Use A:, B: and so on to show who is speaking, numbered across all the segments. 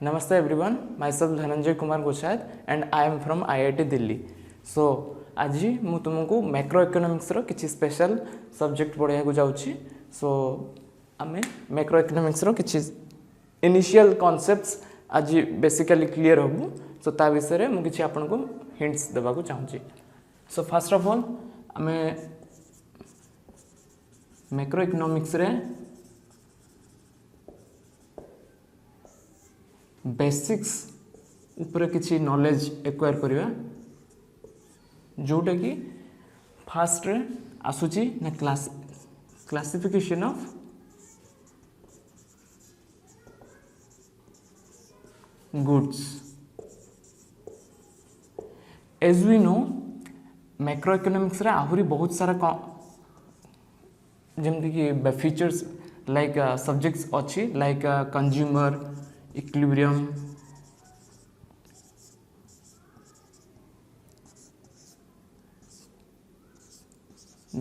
A: Namaste everyone, myself Dhananjay Kumar Gochad and I am from IIT Delhi. So आज मु तुमको macro economics रो किछि special subject पढ़ाया को जाउछि. सो आमे मैक्रो इकोनॉमिक्स रो किछि इनिशियल कॉन्सेप्ट्स आज बेसिकली क्लियर होबु. सो ता विषय रे मु किछि आपन को हिंट्स देबा को चाहूछि. सो फर्स्ट ऑफ ऑल आमे मैक्रो इकोनॉमिक्स रे बेसिक्स ऊपर किसी नॉलेज एक्वायर करिवा जोटा कि फास्ट रे आसुची ना classification of goods. As we know macroeconomics रे आहुरी बहुत सारा जेमति कि फीचर्स लाइक सब्जेक्ट्स अच्छी like consumer equilibrium,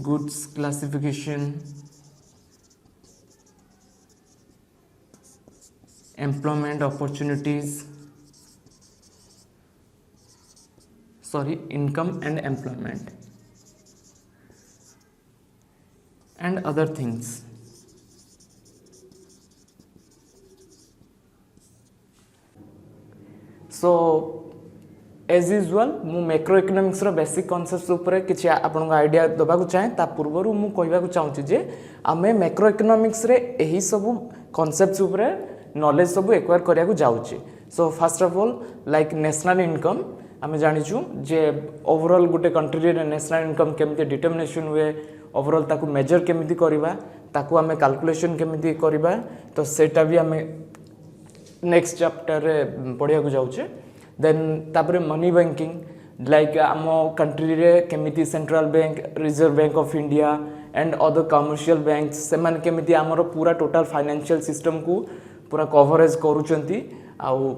A: goods classification, employment opportunities, income and employment and other things. So as usual मु मैक्रो इकोनॉमिक्स रो बेसिक कॉन्सेप्ट्स ऊपर किछि आपन आइडिया दबा को चाहे ता पूर्वरु मु कहबा को चाहूछि जे आमे मैक्रो इकोनॉमिक्स रे एही सब कॉन्सेप्ट्स ऊपर नॉलेज सब एक्वायर करिया को जाउछि. So first of all like national income आमे जानिछु जे ओवरऑल गुटे कंट्री रे नेशनल इनकम केमिति डिटरमिनेशन हुए, ओवरऑल ताकू मेजर केमिति करबा, ताकू आमे कैलकुलेशन केमिति करबा, तो सेटा भी आमे नेक्स्ट चैप्टर रे पढ़िया को जाउछे. देन तापरे मनी बैंकिंग लाइक आम कंट्री रे केमिति central bank, reserve bank of India and other commercial bank से माने केमिति आमर पूरा टोटल फाइनेंशियल सिस्टम को पूरा कवरेज करूचंती आउ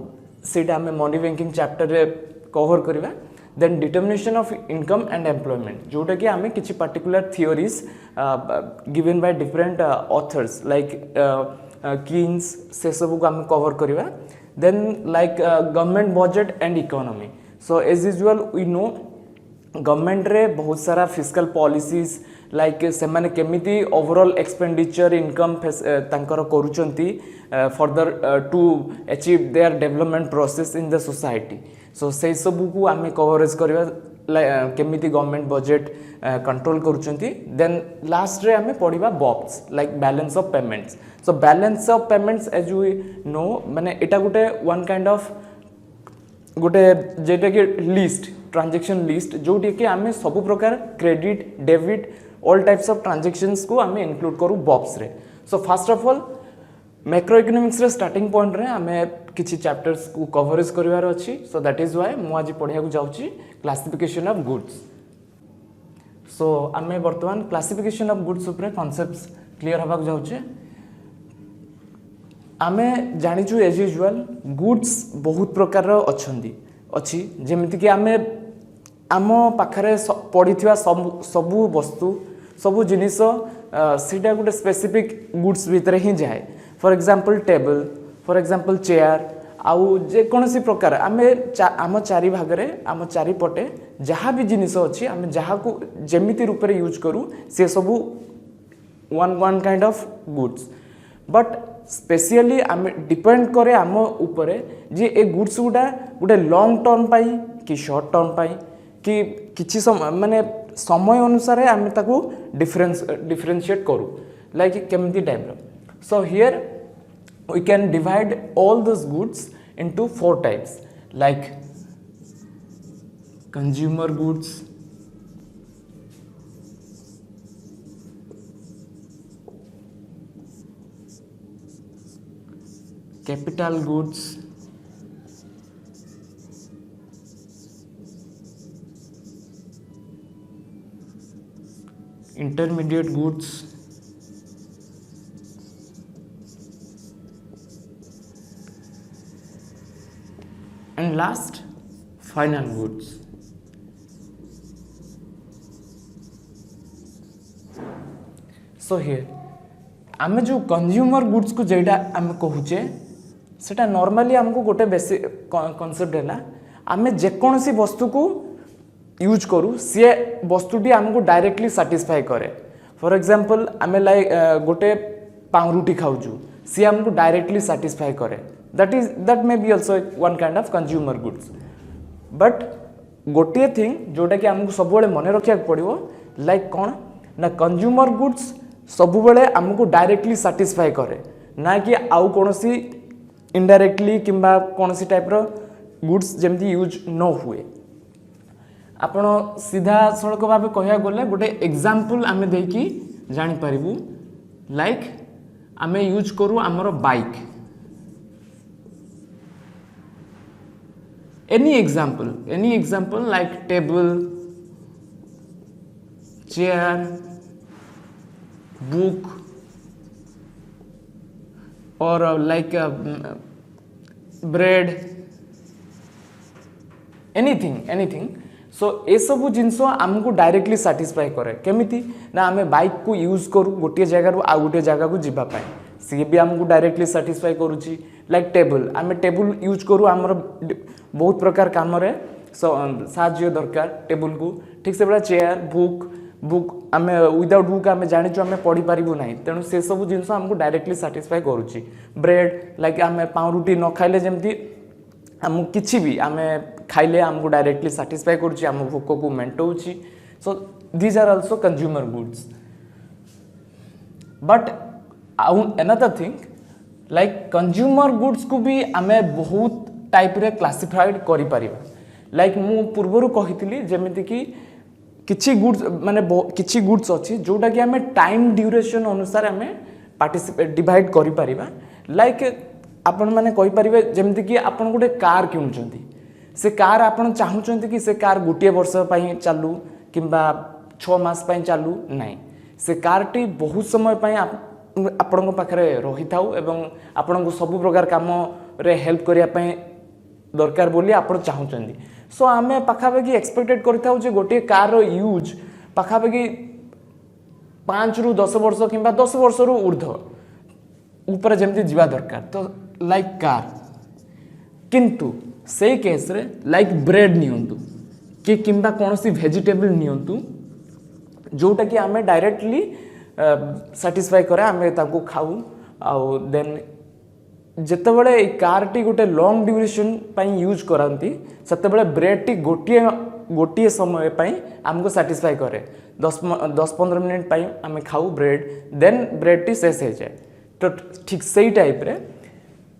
A: सेटा हमें मनी बैंकिंग चैप्टर रे कवर करबा. Then determination of income and employment जोटा कि आमे किछि particular theories given by different authors like Keynes से सब को आम कवर करवा. Then like government budget and economy. So as usual we know government रे बहुत सारा फिस्कल पॉलिसीज लाइक से माने केमिति ओवरऑल एक्सपेंडिचर इनकम तांकर करूचंती further to achieve their development process in the society. So से सब को आम कवरेज करवा केमिति गवर्नमेंट बजेट कंट्रोल करूचंती. देन लास्ट रे आम पढ़िबा box like balance of payments. So balance of payments as we know माने एटा गुटे वन काइंड ऑफ गुटे जेटा कि लिस्ट ट्रांजैक्शन लिस्ट जोटी कि आमे सब प्रकार credit debit all types of transactions को आमे इंक्लूड करू बॉक्स रे. सो first of all macro economics रे स्टार्टिंग पॉइंट रे आमे किछि चैप्टर्स को कवरेज करिवार अछि. सो दैट इज व्हाई मु आज पढिया को जाउची क्लासिफिकेशन ऑफ गुड्स. सो आमे वर्तमान क्लासिफिकेशन ऑफ गुड्स ऊपर कांसेप्ट्स क्लियर हबा को जाउचे. आमे जानिछु एज यूजुअल गुड्स बहुत प्रकार अच्छी जेमिति कि आमे आम पाखरे पड़ीथिवा सबु वस्तु सबु जिनिस सीटा गोटे स्पेसिफिक गुड्स भितर ही जाए. For example table, for example chair आउ जे कोनोसी प्रकार आमे आम चारि भागरे आम चारि पटे जहाँ भी जिनिस अच्छी आमे जहाँ को जेमिति रूप रे यूज करू से सबु one kind of goods. But specially आम डिपेंड करे आम उपरे जे ए गुड्स गुडा गोटे लॉन्ग टर्म पाई कि शॉर्ट टर्म पाई कि किछि माने समय अनुसार आम ताकू डिफरेंशिएट करू लाइक केमिति टाइप रो. So here we can divide all this goods into 4 types like consumer goods, capital goods, intermediate goods, and last final goods. So here आम जो कंज्यूमर गुड्स को जेटा आम कहूचे सेटा नॉर्मली हमको गोटे बेसिक कॉन्सेप्ट है आम जेकोसी वस्तु को यूज करूँ सी वस्तुटी आमको डायरेक्टली साटिस्फाई करे। फॉर एग्जांपल आम लाइक गोटे पाउरुटी खाऊँ सी आमको डायरेक्टली साटिस्फाई करे that may be also one kind of consumer goods. But गोटे थिंग जोटा कि आमको सब मन रखा पड़ो लाइक कौन ना कंज्यूमर गुड्स सब आमको डायरेक्टली साटिस्फाई करे ना कि आउ कौन सी इनडायरेक्टली किंबा कौन सी टाइप गुड्स जमती यूज न हुए। आपण सीधा सड़क भाव कह गले गोटे एग्जांपल आमे देकी जानि परिबु लाइक आमे यूज करू आमर bike any example like table chair book और लाइक ब्रेड एनीथिंग सो ए सब जिनस आमको डायरेक्टली साटिस्फाई करे केमिति ना आमे बाइक को यूज करू गोटे जगह आ गोटे जगह को जीवा पाए सी भी आमको डायरेक्टली साटिस्फाई करूची। लाइक टेबल आमे टेबल यूज करू आमर बहुत प्रकार काम रे साहाय्य दरकार टेबल को ठीक से बड़ा चेयर बुक आमे विदाउट बुक आमे जानिचु आमे पढ़ी पारिबु नाही तेणु से सब जिनस आमको डायरेक्टली साटिस्फाई करूची। ब्रेड लाइक आमे पाउरुटी न खाइले जेमती आम किसी भी आमे खाइले आमको डायरेक्टली साटिस्फाई करुच्ची आम भोक को मेंटोची। So these are also consumer goods. But another thing like consumer goods को भी आमे बहुत टाइप रे क्लासिफाइड करि परिबा। लाइक मु पूर्वरु कहितली जेमिति कि किछि गुड्स माने किछि गुड्स अछि जोटा कि आमे टाइम ड्यूरेशन अनुसार आमे पार्टिसिपेट डिवाइड करि परिबा। लाइक आपण माने कहि परिबे जेमिति कि आपण गोटे कार किनुचंती से कार आपण चाहूचंती कि से कार गोटे वर्ष पई चालू किंबा 6 मास पई चालू नाही से कारटी बहुत समय पई आपण पाखरे रही थाउ एवं आपण सब प्रकार काम रे हेल्प करिया पई दरकार बोली आपण चाहूचंती। सो आमे पाखापाखि एक्सपेक्टेड करथाउ जे गोटे कार रो यूज पाखापाखि 5 रु 10 वर्ष किंबा 10 वर्ष रु ऊर्ध्व ऊपर जमती जीवा दरकार तो लाइक कार किंतु से केस रे लाइक ब्रेड नियंतु कि किंबा कौन सी वेजिटेबल नियंतु जोटा कि आमे डायरेक्टली सैटिस्फाई करे आमे ताको खाऊ आउ देन जेते बळे कार टी गोटे लॉन्ग ड्यूरेशन पई यूज करंती सेते बळे ब्रेड टी गोटिए समय पई हमको सैटिस्फाई करे 10-15 मिनट पई आमे खाऊ ब्रेड देन ब्रेड टी शेष हो जाए। तो ठीक सही टाइप रे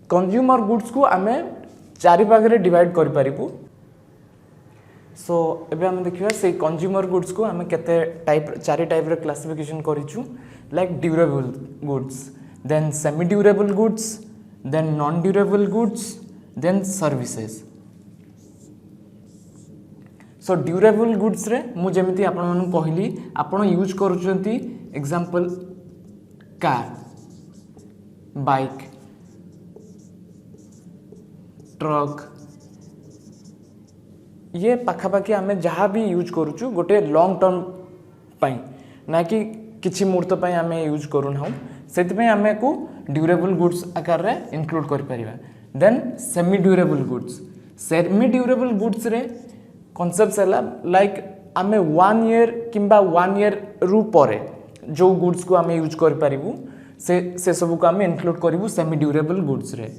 A: कंज्यूमर गुड्स को आमे चारि भाग रे डिवाइड कर पारिबु। सो एबे हम देखिबा से कंज्यूमर गुड्स को आमे केते टाइप चारि टाइप रे क्लासिफिकेशन करिछु like durable goods then semi durable goods then non durable goods then services. So durable goods रे मु जेमिति आपण मानु कहली आपण यूज करूचंती एग्जांपल कार बाइक ट्रक ये पाखापाखि आमे जहाँ भी यूज करूचु गोटे लॉन्ग टर्म पाई ना कि किछि मुहूर्त पाई आमे यूज करू ना सेति आमे को ड्यूरेबल गुड्स आकार रे इंक्लूड कर परिबा। देन सेमी ड्यूरेबल गुड्स रे कॉन्सेप्ट्स हला लाइक आमे 1 ईयर किंबा 1 ईयर रु परे जो गुड्स को आमे यूज कर परिबु से सब को आमे इंक्लूड करिवु सेमी ड्यूरेबल गुड्स रे।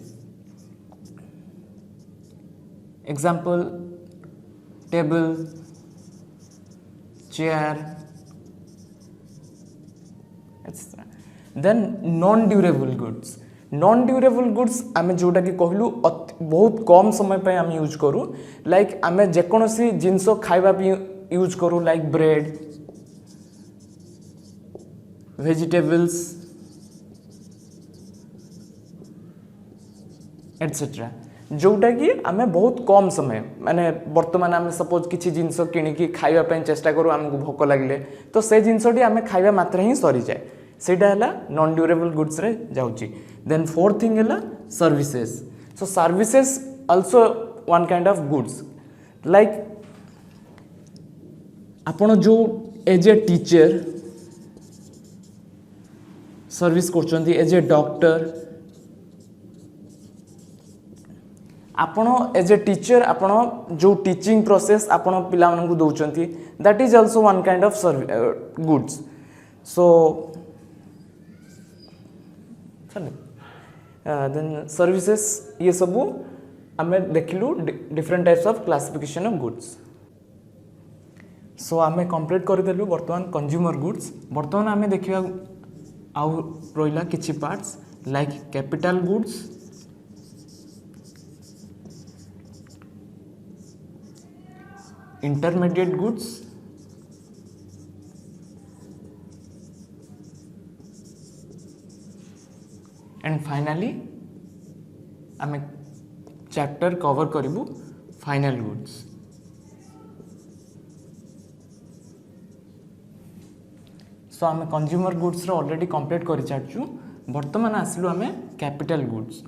A: Example table chair etcetera. Then non durable goods आमे जोटा कि कहलु बहुत कम समय पे आमे यूज करू लाइक आमे जेकोसी जिनस खाइबा यूज करू लाइक ब्रेड वेजिटेबल्स एटसेट्रा जोटा कि आमे बहुत कम समय माने वर्तमान आमे सपोज किछि जिनस किनिकी खाइबा पय चेष्टा करू हमको भोक लागले तो से जिनसटी आमे खाइबा मात्र ही सरी जाए सेटा हला नॉन ड्यूरेबल गुड्स रे जाउची। देन फोर्थ थिंग हला services. So services also one kind of goods like आपण जो एज ए टीचर सर्विस करछंती एज ए डॉक्टर आपण एज ए टीचर आपण जो टीचिंग प्रोसेस आपण पिला मानकु दउचंती that is also one kind of goods so then services ये सब आमे देखिलु different types of classification of goods so आमे कंप्लीट कर देलु वर्तमान कंज्यूमर गुड्स वर्तमान आमे देखिया आउ रोइला किछि parts like capital goods intermediate goods and finally आमे चैप्टर कवर करिबु फाइनल गुड्स सो आमे कंज्यूमर गुड्स रो ऑलरेडी कंप्लीट करि चाचू वर्तमान आसलु आमे capital goods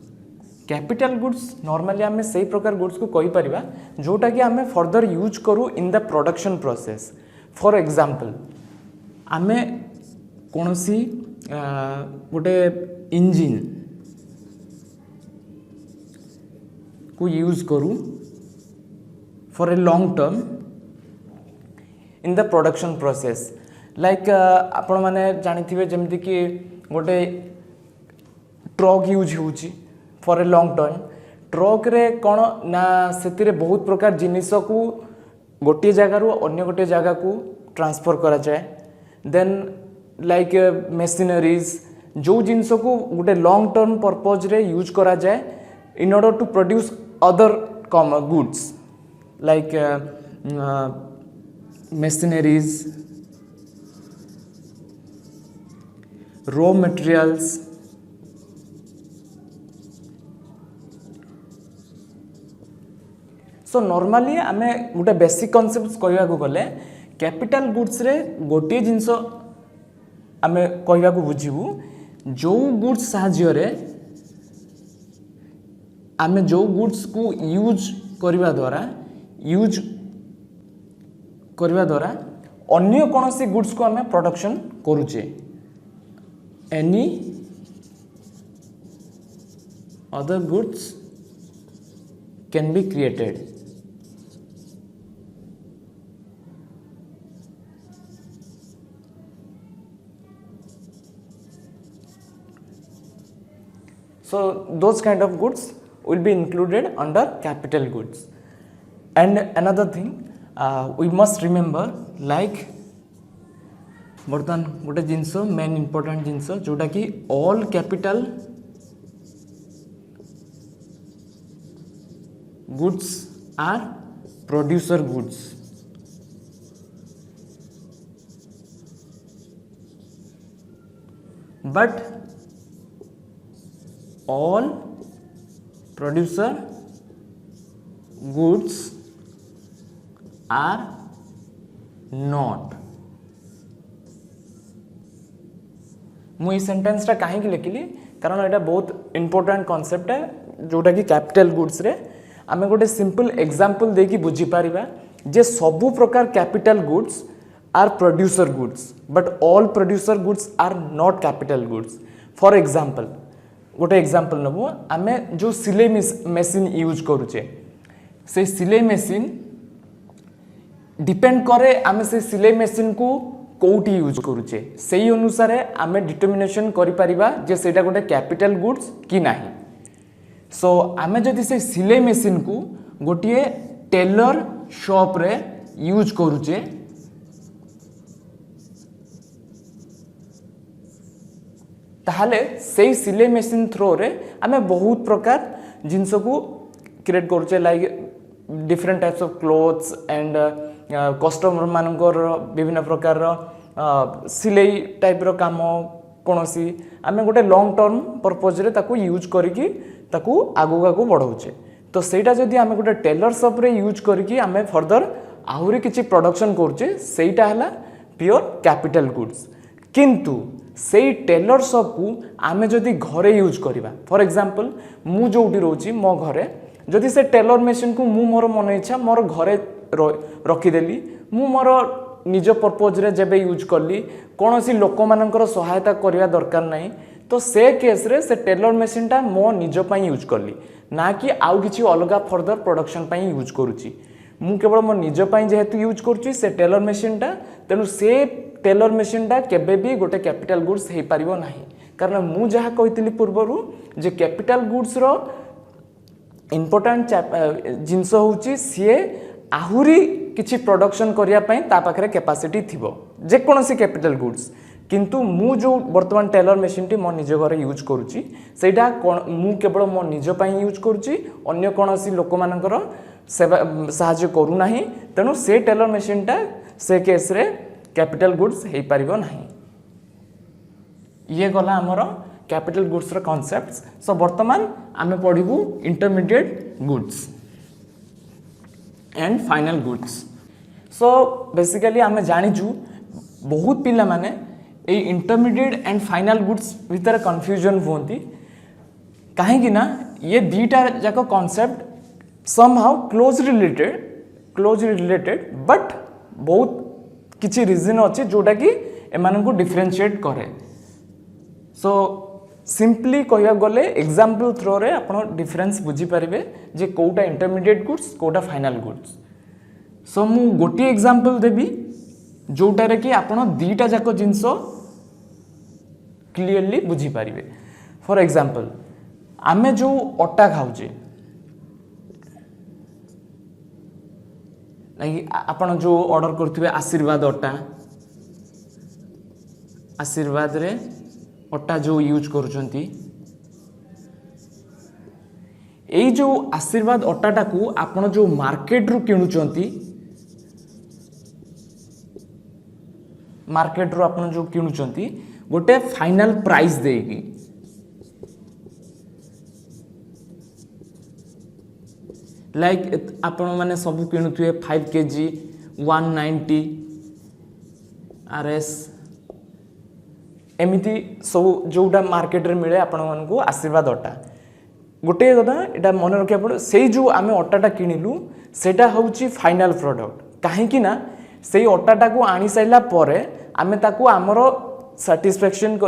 A: capital goods normally आमे सही प्रकार गुड्स को कहि परिबा जोटा कि आमे फर्दर यूज करू in the production process for example आमे कोनोसी गोटे इंजिन को यूज करू for a long term in the production process like आपण माने जानिथिबे जेमति कि गोटे ट्रक यूज होउची for a long term truck रे कौन ना से बहुत प्रकार जिनिस को गोटे जगार अन्य गोटे जगह को ट्रांसफर करा जाए देन लाइक मेसिनरीज जो जिनिस को गोटे लॉन्ग टर्म पर्पज रे यूज करा जाए in order to produce other goods like machineries raw materials so normally आमे गोटे बेसिक कॉन्सेप्ट कहवा गले कैपिटल गुड्स रे गोटे जिनस आमे कहवा बुझीबू जो गुड्स साहाय्य आमे जो गुड्स को यूज करने द्वारा अन्य कौन सी गुड्स को आमे प्रोडक्शन करुचे any other goods can be created So those kind of goods will be included under capital goods. And another thing we must remember like बर्तमान गोटे जिनस मेन इंपोर्टेंट जिनस जोटा कि all capital goods are producer goods. But all producer goods are not. मुझे सेंटेंसटा कहीं लिखिली कारण यहाँ बहुत important concept है जोटा कि कैपिटल गुड्स रे आमे गोटे सिंपल एग्जांपल देकी बुझी पारिबा जे सबु प्रकार capital goods are producer goods but all producer goods are not capital goods. For example गोटे एग्जांपल नबो आमे जो सिलाई मशीन यूज करूचे से सिलाई मशीन डिपेंड करे आमे से सिलाई मशीन को कोटी यूज करूचे से अनुसार आमे डिटरमिनेशन करि परिबा जे सेटा गोटे कैपिटल गुड्स कि नाही. सो आमे जदि से सिलाई मशीन को गोटे टेलर शॉप रे यूज करूचे ताहले से सिलाई मशीन थ्रो रे आमे बहुत प्रकार जिनस को क्रिएट करूचे like different types of clothes and customer मानकर विभिन्न प्रकार सिलाई टाइप रो काम कोनोसी आमे गोटे लॉन्ग टर्म पर्पज रे ताकू यूज करिकी ताकू आगो आगो बढ़ाउचे. तो सेटा जदि आमे गोटे टेलर शॉप रे यूज करिकी आमे फर्दर आहुरी किछि प्रोडक्शन करूचे सेटा हला प्योर कैपिटल गुड्स. किंतु से टेलर शॉप को आमे जदि घरे यूज करिबा फॉर एग्जांपल मु जोटी रोची मो घरे जदि से टेलर मेसीन को मु मोर मन इच्छा मोर घरे रखीदेली मु मोर निज पर्पज रे जेबे यूज करली कौन सी लोक मानकर सहायता करने दरकार नहीं तो से केस रे से टेलर मेसीन टा मो निज पई यूज करली ना कि आउ किछि अलगा फर्दर प्रोडक्शन पई यूज करूची मु केवल मो निज पई जेहेतु यूज करूची से टेलर मेसीन टा तेनु से टेलर मेसीन टा केबे भी गोटे कैपिटल गुड्स हे परिबो नाही कारण मु जहा कहितली पूर्वरु जे कैपिटल गुड्स रो इम्पोर्टेंट जिनस होची सीए आहुरी किछि प्रोडक्शन करिया पई ता पाखरे कैपेसिटी थिबो जे कोनोसी कैपिटल गुड्स किंतु मु जो वर्तमान टेलर मेसीन टी मो निज घरे यूज करूची सेटा मु केवल मो निज पई यूज करूची अन्य कोनोसी लोक मानकर सेवा सहाय्य करू नाही तेनु से टेलर मेसीन टा से केस रे कैपिटल गुड्स हे परिबो नाही ये गला हमरो कैपिटल गुड्स रो कॉन्सेप्ट्स सो वर्तमान आमे पढिबू intermediate goods and final goods so basically आमे जानिजु बहुत पिला माने ए इंटरमीडिएट एंड फाइनल गुड्स भीतर कंफ्यूजन होती कहीं ना ये दीटा जाक concept somehow close related but बहुत किछि रीजन अच्छे जोटा कि एमान को डिफरेंशिएट करे सो सिंपली कहया गले एग्जांपल थ्रो रे आपण डिफरेंस बुझी पारिबे जे कोटा इंटरमीडिएट गुड्स कोटा फाइनल गुड्स सो मु गोटी एग्जांपल देबी जोटा रे कि आपण दीटा जाक जिंसो क्लियरली बुझी पारिबे फॉर एग्जांपल आमे जो अट्टा खाउचे लाइक आपण जो ऑर्डर करथिबे आशीर्वाद अट्टा आशीर्वाद रे अट्टा जो यूज करूचंती एई जो आशीर्वाद अट्टाटा को आपण जो मार्केट रु किणुचंती मार्केट रु आपण जो किणुचंती गोटे फाइनल प्राइस देगी लाइक आपण माने सब किणुथुए 5 kg 190 RS एमिति सब जोटा मार्केट रे मिले आपण मन को आशीर्वाद अट्टा गोटे कथा एटा मन रखिया पड़े से जो आमे अट्टाटा किनिलु सेटा होउची फाइनल प्रोडक्ट काहे कि ना सेई अट्टाटा को आनी साइला परे आमे ताको हमरो सैटिस्फैक्शन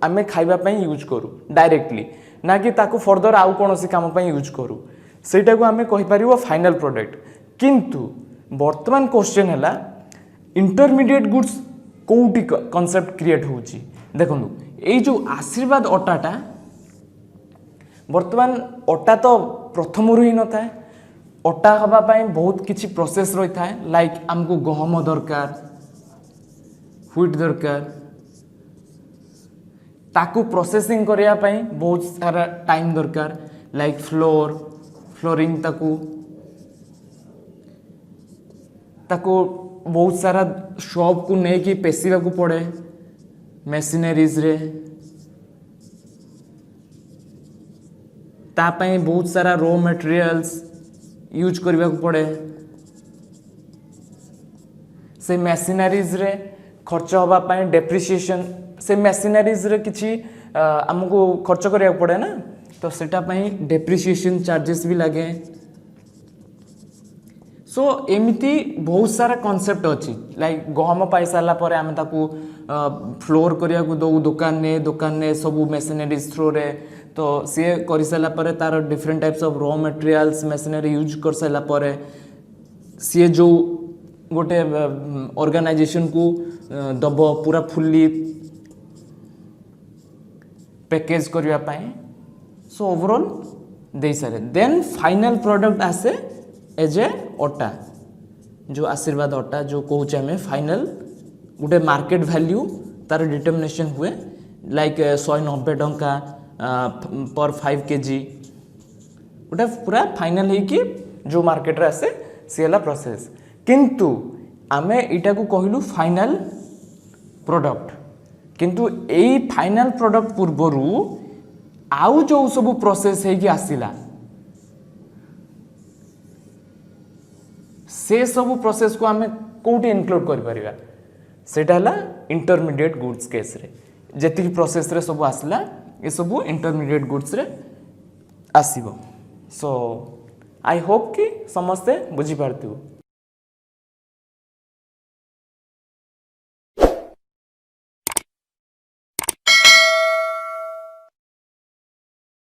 A: आमे खाइबा पई यूज करू डायरेक्टली ना कि ताको फर्दर आउ कोनोसी काम पई यूज करू सेटा को आमे कहि परिबो फाइनल प्रोडक्ट किंतु वर्तमान क्वेश्चन हैला इंटरमीडिएट गुड्स कोउटी कांसेप्ट क्रिएट होउची देखनु ए जो आशीर्वाद अट्टाटा वर्तमान अट्टा तो प्रथम रु ही न थाए अट्टा हबा पई बहुत किछि प्रोसेस रही थाए लाइक हमको गहम दरकार व्हीट दरकार ताकू प्रोसेसिंग करिया पई बहुत सारा टाइम दरकार लाइक फ्लोरिंग ताकू बहुत सारा शॉप को नहीं कि पेसिबा को पड़े मशीनरीज रे ता पई बहुत सारा रॉ मटेरियल्स यूज करबा को पड़े से मशीनरीज रे खर्च होबा पई डेप्रिसिएशन से मशीनरीज रे किछि हमको खर्च करिया पड़े ना तो सेटा पई डेप्रिसिएशन चार्जेस भी लगे सो एमिति बहुत सारा कांसेप्ट अछि लाइक गहम पाई साला परे आमे ताकू फ्लोर करिया को दो दुकान ने सब मशीनरीज थ्रू रे तो सी कर सारा परे तार different types of raw materials machinery use कर सारा परे सी जो गोटे ऑर्गेनाइजेशन को दब पूरा फुल्ली पैकेज करबा पई सो ओवरऑल दे सारे देन फाइनल प्रोडक्ट आसे एज ए अट्टा जो आशीर्वाद अट्टा जो कहूचे हमें फाइनल गोटे मार्केट वैल्यू तार डिटर्मिनेशन हुए लाइक 190 टंका पर 5 kg गोटे पूरा फाइनल है कि जो मार्केट रे आसे सीला प्रोसेस किंतु आमे इटा को कहलु फाइनल प्रोडक्ट किंतु एई फाइनल प्रोडक्ट पूर्वरु आउ जो सब प्रोसेस है कि आसिला से सब प्रोसेस को आमे कोठी इनक्लूड कर परिबा सेटा हला इंटरमीडिएट गुड्स केस रे जेति प्रोसेस रे सब आसला ए सब इंटरमीडिएट गुड्स रे आसीबो सो आई होप कि समस्ते बुझीपारथिबो।